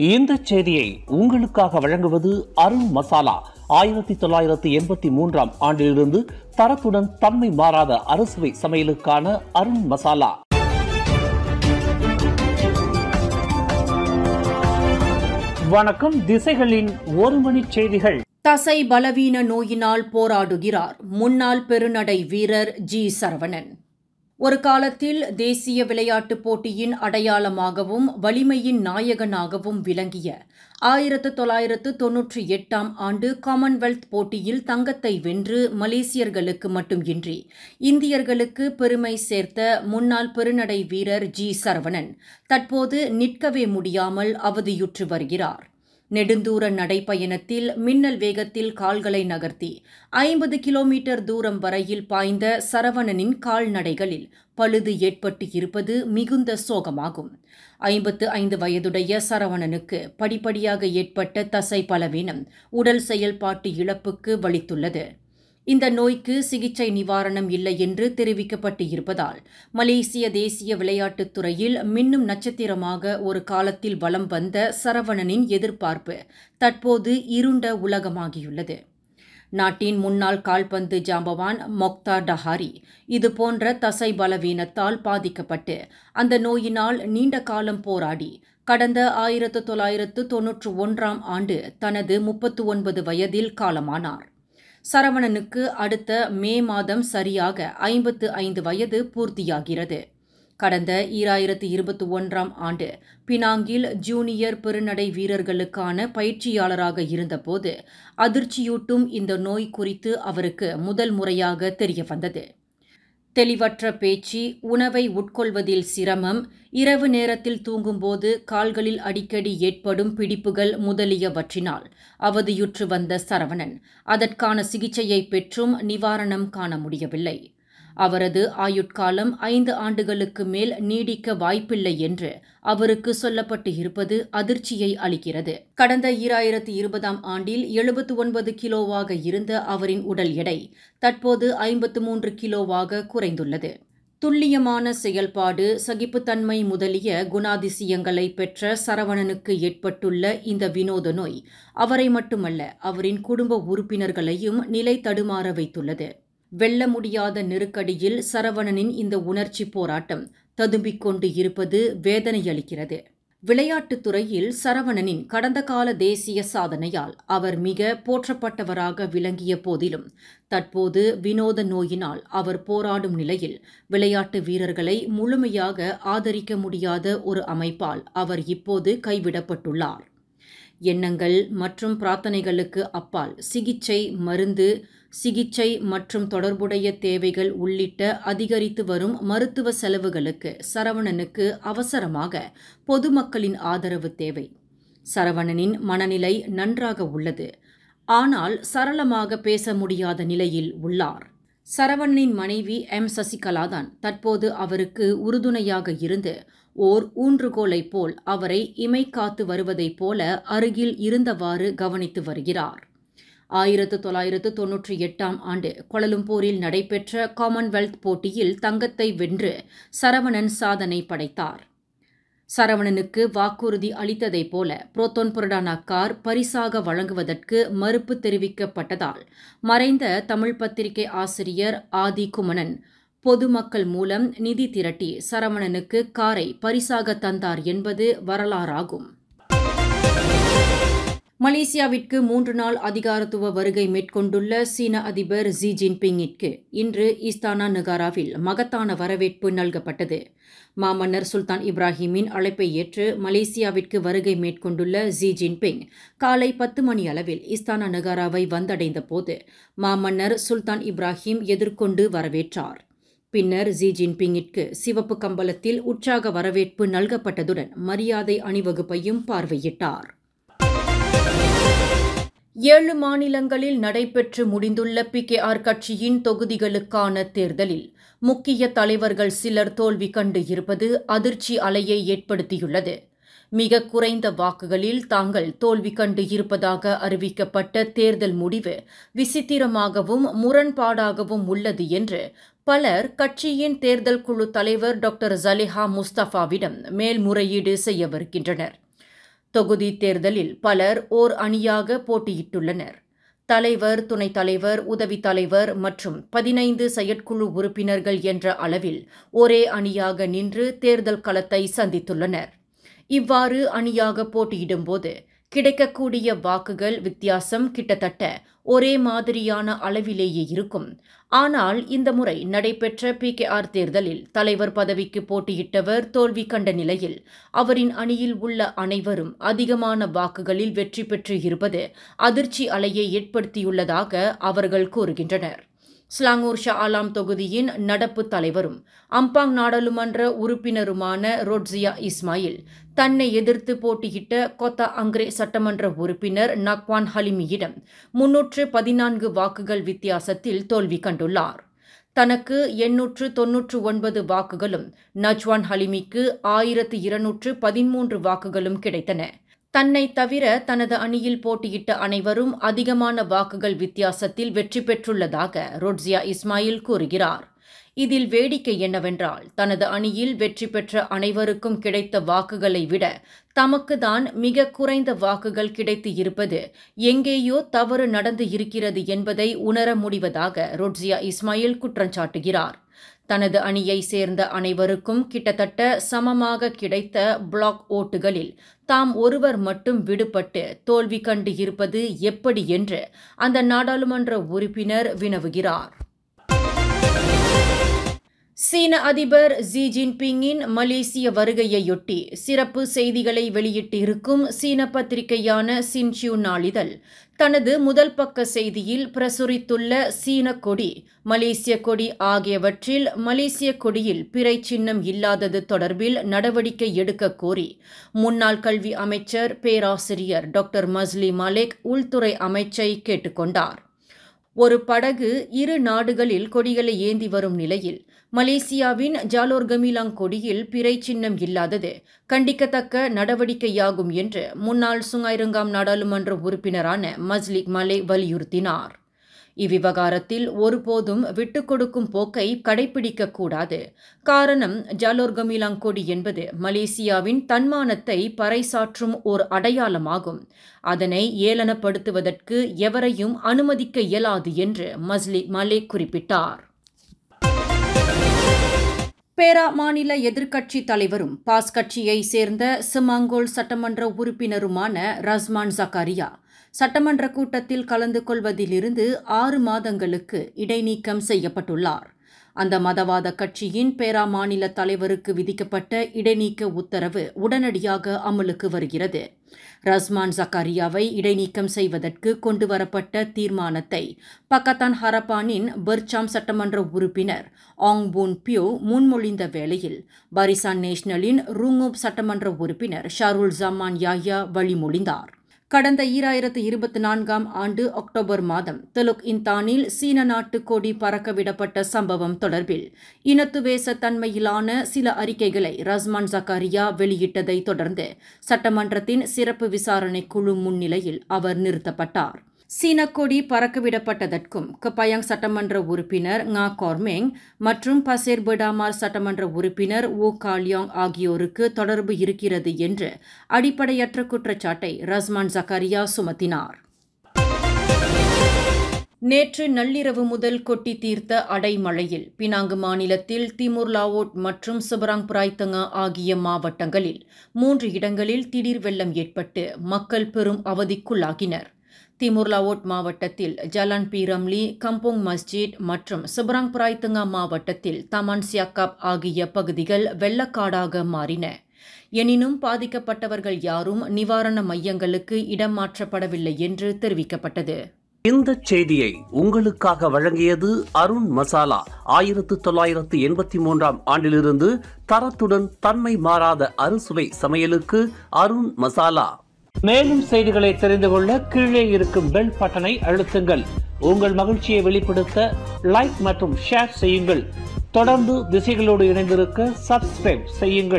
இந்த செய்தியை உங்களுக்காக வழங்குவது அருண் மசாலா. 1983 ஆண்டிலிருந்து தரத்துடன் தன்மை மாறாத அறுசுவை சமையலுக்கான அருண் மசாலா. வணக்கம். திசைகளின் ஒரு மணி செய்திகள். தசை பலவீன நோயினால் போராடுகிறார் முன்னாள் பெருநடை வீரர் ஜி. சரவணன். ஒரு காலத்தில் தேசிய விளையாட்டுப் போட்டியின் அடையாளமாகவும் வலிமையின் நாயகனாகவும் விளங்கிய 1998 ஆண்டு காமன்வெல்த் போட்டியில் தங்கத்தை வென்று மலேசியர்களுக்கு மட்டுமின்றி இந்தியர்களுக்கு பெருமை சேர்த்த முன்னாள் பெருநடை வீரர் ஜி. சரவணன் தற்போது நிற்கவே முடியாமல் அவதியுற்று வருகிறார். நெடுந்தூர நடைப்பயணத்தில் மின்னல் வேகத்தில் கால்களை நகர்த்தி 50 கிலோமீட்டர் தூரம் வரையில் பாய்ந்த சரவணனின் கால்நடைகளில் பழுது ஏற்பட்டு இருப்பது மிகுந்த சோகமாகும். 55 வயதுடைய சரவணனுக்கு படிப்படியாக ஏற்பட்ட தசை பலவீனம் உடல் செயல்பாட்டு இழப்புக்கு வழித்துள்ளது. இந்த நோய்க்கு சிகிச்சை நிவாரணம் இல்லை என்று தெரிவிக்கப்பட்டு இருப்பதால் மலேசிய தேசிய விளையாட்டுத் துறையில் மின்னும் நட்சத்திரமாக ஒரு காலத்தில் வலம் வந்த சரவணனின் எதிர்பார்ப்பு தற்போது இருண்ட உலகமாகியுள்ளது. நாட்டின் முன்னாள் கால்பந்து ஜாம்பவான் மொக்தார் டஹாரி இதுபோன்ற தசை பலவீனத்தால் பாதிக்கப்பட்டு அந்த நோயினால் நீண்ட காலம் போராடி கடந்த 1991 ஆண்டு தனது 39 வயதில் காலமானார். சரவணனுக்கு அடுத்த மே மாதம் சரியாக 55 வயது பூர்த்தியாகிறது. கடந்த 2021 ஆண்டு பினாங்கில் ஜூனியர் பெருநடை வீரர்களுக்கான பயிற்சியாளராக இருந்தபோது அதிர்ச்சியூட்டும் இந்த நோய் குறித்து அவருக்கு முதல் முறையாக தெரியவந்தது. தெளிவற்ற பேச்சு, உணவை உட்கொள்வதில் சிரமம், இரவு நேரத்தில் தூங்கும்போது கால்களில் அடிக்கடி ஏற்படும் பிடிப்புகள் முதலியவற்றினால் அவதியுற்று வந்த சரவணன் அதற்கான சிகிச்சையை பெற்றும் நிவாரணம் காண முடியவில்லை. அவரது ஆயுட்காலம் 5 ஆண்டுகளுக்கு மேல் நீடிக்க வாய்ப்பில்லை என்று அவருக்கு சொல்லப்பட்டு இருப்பது அதிர்ச்சியை அளிக்கிறது. கடந்த 2020 ஆண்டில் 79 கிலோவாக இருந்த அவரின் உடல் எடை தற்போது 53 கிலோவாக குறைந்துள்ளது. துல்லியமான செயல்பாடு, சகிப்புத்தன்மை முதலிய குணாதிசயங்களை பெற்ற சரவணனுக்கு ஏற்பட்டுள்ள இந்த வினோத நோய் அவரை மட்டுமல்ல, அவரின் குடும்ப உறுப்பினர்களையும் நிலை தடுமாற வைத்துள்ளது. வெல்ல முடியாத நெருக்கடியில் சரவணனின் இந்த உணர்ச்சி போராட்டம் ததும்பிக் கொண்டு இருப்பது வேதனையளிக்கிறது. விளையாட்டுத் துறையில் சரவணனின் கடந்த கால தேசிய சாதனையால் அவர் மிக போற்றப்பட்டவராக விளங்கிய போதிலும் தற்போது வினோத நோயினால் அவர் போராடும் நிலையில் விளையாட்டு வீரர்களை முழுமையாக ஆதரிக்க முடியாத ஒரு அமைப்பால் அவர் இப்போது கைவிடப்பட்டுள்ளார். எண்ணங்கள் மற்றும் பிரார்த்தனைகளுக்கு அப்பால் சிகிச்சை மற்றும் தொடர்புடைய தேவைகள் உள்ளிட்ட அதிகரித்து வரும் மருத்துவ செலவுகளுக்கு சரவணனுக்கு அவசரமாக பொதுமக்களின் ஆதரவு தேவை. சரவணனின் மனநிலை நன்றாக உள்ளது, ஆனால் சரளமாக பேச முடியாத நிலையில் உள்ளார். சரவணனின் மனைவி எம். சசிகலாதான் தற்போது அவருக்கு உறுதுணையாக இருந்து ஓர் ஊன்றுகோலைப் போல் அவரை இமை காத்து வருவதைப் போல அருகில் இருந்தவாறு கவனித்து வருகிறார். 1998 ஆண்டு கோலாலம்பூரில் நடைபெற்ற காமன்வெல்த் போட்டியில் தங்கத்தை வென்று சரவணன் சாதனை படைத்தார். சரவணனுக்கு வாக்குறுதி அளித்ததைப் போல புரோத்தோன் புரடானா கார் பரிசாக வழங்குவதற்கு மறுப்பு தெரிவிக்கப்பட்டதால் மறைந்த தமிழ் பத்திரிகை ஆசிரியர் ஆதி குமணன் பொதுமக்கள் மூலம் நிதி திரட்டி சரவணனுக்கு காரை பரிசாக தந்தார் என்பது வரலாறாகும். மலேசியாவிற்கு 3 நாள் அதிகாரத்துவ வருகை மேற்கொண்டுள்ள சீன அதிபர் ஜி ஜின்பிங்கிற்கு இன்று இஸ்தானா நெகாராவில் மகத்தான வரவேற்பு நல்கப்பட்டது. மாமன்னர் சுல்தான் இப்ராஹிமின் அழைப்பை ஏற்று மலேசியாவிற்கு வருகை மேற்கொண்டுள்ள ஜி ஜின்பிங் காலை 10 மணி அளவில் இஸ்தானா நெகாராவை வந்தடைந்த போது மாமன்னர் சுல்தான் இப்ராஹிம் எதிர்கொண்டு வரவேற்றார். பின்னர் ஜி ஜின்பிங்கிற்கு சிவப்பு கம்பளத்தில் உற்சாக வரவேற்பு நல்கப்பட்டதுடன் மரியாதை அணிவகுப்பையும் பார்வையிட்டார். 7 மாநிலங்களில் நடைபெற்று முடிந்துள்ள PKR கட்சியின் தொகுதிகளுக்கான தேர்தலில் முக்கிய தலைவர்கள் சிலர் தோல்வி கண்டு இருப்பது அதிர்ச்சி அலையை ஏற்படுத்தியுள்ளது. மிக குறைந்த வாக்குகளில் தாங்கள் தோல்வி கண்டு இருப்பதாக அறிவிக்கப்பட்ட தேர்தல் முடிவு விசித்திரமாகவும் முரண்பாடாகவும் உள்ளது என்று பலர் கட்சியின் தேர்தல் குழு தலைவர் டாக்டர் ஜலிஹா முஸ்தபாவிடம் மேல்முறையீடு செய்யவிருக்கின்றனர். தொகுதி தேர்தலில் பலர் ஓர் அணியாக போட்டியிட்டுள்ளனர். தலைவர், துணைத் தலைவர், உதவித் தலைவர் மற்றும் 15 செயற்குழு உறுப்பினர்கள் என்ற அளவில் ஒரே அணியாக நின்று தேர்தல் களத்தை சந்தித்துள்ளனர். இவ்வாறு அணியாக போட்டியிடும்போது கிடைக்கக்கூடிய வாக்குகள் வித்தியாசம் கிட்டத்தட்ட ஒரே மாதிரியான அளவிலேயே இருக்கும். ஆனால் இந்த முறை நடைபெற்ற PKR தேர்தலில் தலைவர் பதவிக்கு போட்டியிட்டவர் தோல்வி கண்ட நிலையில் அவரின் அணியில் உள்ள அனைவரும் அதிகமான வாக்குகளில் வெற்றி பெற்று இருப்பது அதிர்ச்சி அலையை ஏற்படுத்தியுள்ளதாக அவர்கள் கூறுகின்றனர். ஸ்லாங்கூர் ஷா ஆலம் தொகுதியின் நடப்பு தலைவரும் அம்பாங் நாடாளுமன்ற உறுப்பினருமான ரோட்ஸியா இஸ்மாயில் தன்னை எதிர்த்து போட்டியிட்ட கொத்தா அங்ரே சட்டமன்ற உறுப்பினர் நக்வான் ஹலிமியிடம் 314 வாக்குகள் வித்தியாசத்தில் தோல்வி கண்டுள்ளார். தனக்கு 899 வாக்குகளும் நஜ்வான் ஹலிமிக்கு 1213 வாக்குகளும் கிடைத்தன. தன்னை தவிர தனது அணியில் போட்டியிட்ட அனைவரும் அதிகமான வாக்குகள் வித்தியாசத்தில் வெற்றி பெற்றுள்ளதாக ரோட்ஸியா இஸ்மாயில் கூறுகிறார். இதில் வேடிக்கை என்னவென்றால் தனது அணியில் வெற்றி பெற்ற அனைவருக்கும் கிடைத்த வாக்குகளை விட தமக்குதான் மிக குறைந்த வாக்குகள் கிடைத்து இருப்பது எங்கேயோ தவறு நடந்து இருக்கிறது என்பதை உணர முடிவதாக ரோட்ஸியா இஸ்மாயில் குற்றஞ்சாட்டுகிறார். தனது அணியை சேர்ந்த அனைவருக்கும் கிட்டத்தட்ட சமமாக கிடைத்த பிளாக் ஓட்டுகளில் தாம் ஒருவர் மட்டும் விடுபட்டு தோல்வி கண்டு இருப்பது எப்படி என்று அந்த நாடாளுமன்ற உறுப்பினர் வினவுகிறார். சீன அதிபர் ஜி ஜின்பிங்கின் மலேசிய வருகையையொட்டி சிறப்பு செய்திகளை வெளியிட்டிருக்கும் சீன பத்திரிகையான சின்சியூ நாளிதழ் தனது முதல் பக்க செய்தியில் பிரசுரித்துள்ள சீன கொடி, மலேசிய கொடி ஆகியவற்றில் மலேசிய கொடியில் பிறை சின்னம் இல்லாதது தொடர்பில் நடவடிக்கை எடுக்க கோரி முன்னாள் கல்வி அமைச்சர் பேராசிரியர் டாக்டர் மஸ்லி மாலிக் உள்துறை அமைச்சை கேட்டுக்கொண்டார். ஒரு படகு இரு நாடுகளில் கொடிகளை ஏந்தி வரும் நிலையில் மலேசியாவின் ஜாலோர் கமிலாங் கொடியில் பிறை சின்னம் இல்லாதது கண்டிக்கத்தக்க நடவடிக்கையாகும் என்று முன்னாள் சுங்காய்ருங்காம் நாடாளுமன்ற உறுப்பினரான மஸ்லி மாலிக் வலியுறுத்தினார். இவ்விவகாரத்தில் ஒருபோதும் விட்டுக் கொடுக்கும் போக்கை கடைபிடிக்கக்கூடாது. காரணம், ஜாலோர் கமிலாங் கொடி என்பது மலேசியாவின் தன்மானத்தை பறைசாற்றும் ஓர் அடையாளமாகும். அதனை ஏளனப்படுத்துவதற்கு எவரையும் அனுமதிக்க இயலாது என்று மஸ்லி மாலிக் குறிப்பிட்டார். பேரா மாநில எதிர்க்கட்சி தலைவரும் பாஸ் கட்சியை சேர்ந்த சிமாங்கோல் சட்டமன்ற உறுப்பினருமான ரஸ்மான் ஜக்காரியா சட்டமன்ற கூட்டத்தில் கலந்து கொள்வதிலிருந்து 6 மாதங்களுக்கு இடைநீக்கம் செய்யப்பட்டுள்ளார். அந்த மதவாத கட்சியின் பேரா மாநில தலைவருக்கு விதிக்கப்பட்ட இடைநீக்க உத்தரவு உடனடியாக அமலுக்கு வருகிறது. ரஸ்மான் ஜக்காரியாவை இடைநீக்கம் செய்வதற்கு கொண்டுவரப்பட்ட தீர்மானத்தை பக்கத்தான் ஹரப்பானின் பர்சாம் சட்டமன்ற உறுப்பினர் ஆங் பூன் பியோ முன்மொழிந்த வேளையில் பரிசான் நேஷனலின் ரூங்கூப் சட்டமன்ற உறுப்பினர் ஷாருல் ஜமான் யாயா வழிமொழிந்தார். கடந்த 2024ஆம் ஆண்டு அக்டோபர் மாதம் தெலுக் இந்தானில் சீன நாட்டு கொடி பறக்கவிடப்பட்ட சம்பவம் தொடர்பில் இனத்துவேச தன்மையிலான சில அறிக்கைகளை ரஸ்மான் ஜக்காரியா வெளியிட்டதை தொடர்ந்து சட்டமன்றத்தின் சிறப்பு விசாரணை குழு முன்னிலையில் அவர் நிறுத்தப்பட்டார். சீன கொடி பறக்கவிடப்பட்டதற்கும் கப்பாயாங் சட்டமன்ற உறுப்பினர் ngா கோர்மேங் மற்றும் பசேர் பெடாமார் சட்டமன்ற உறுப்பினர் ஓ காலியாங் ஆகியோருக்கு தொடர்பு இருக்கிறது என்று அடிப்படையற்ற குற்றச்சாட்டை ரஸ்மான் ஜக்காரியா சுமத்தினார். நேற்று நள்ளிரவு முதல் கொட்டி தீர்த்த அடைமழையில் பினாங்கு மாநிலத்தில் திமுர் லாவோட் மற்றும் சபராங் பிராய்த்தங்கா ஆகிய மாவட்டங்களில் 3 இடங்களில் திடீர் வெள்ளம் ஏற்பட்டு மக்கள் பெரும் அவதிக்குள்ளாகினர். திமுர் லாவோட் மாவட்டத்தில் ஜலான் பி ரம்லி, கம்போங் மஸ்ஜித் மற்றும் சபராங் பிராய்த்தங்கா மாவட்டத்தில் தமான் சியாக்காப் ஆகிய பகுதிகள் வெள்ளக்காடாக மாறின. எனினும் பாதிக்கப்பட்டவர்கள் யாரும் நிவாரண மையங்களுக்கு இடம் மாற்றப்படவில்லை என்று தெரிவிக்கப்பட்டது. இந்த செய்தியை உங்களுக்காக வழங்கியது அருண் மசாலா. 1983ஆம் ஆண்டிலிருந்து தரத்துடன் தன்மை மாறாத அறுசுவை சமையலுக்கு அருண் மசாலா. மேலும் செய்திகளை தெரிந்து கொள்ள கீழே இருக்கும் பெல் பட்டனை அழுத்துங்கள். உங்கள் மகிழ்ச்சியை வெளிப்படுத்த லைக் மற்றும் ஷேர் செய்யுங்கள். தொடர்ந்து திசைகளோடு இணைந்திருக்க சப்ஸ்கிரைப் செய்யுங்கள்.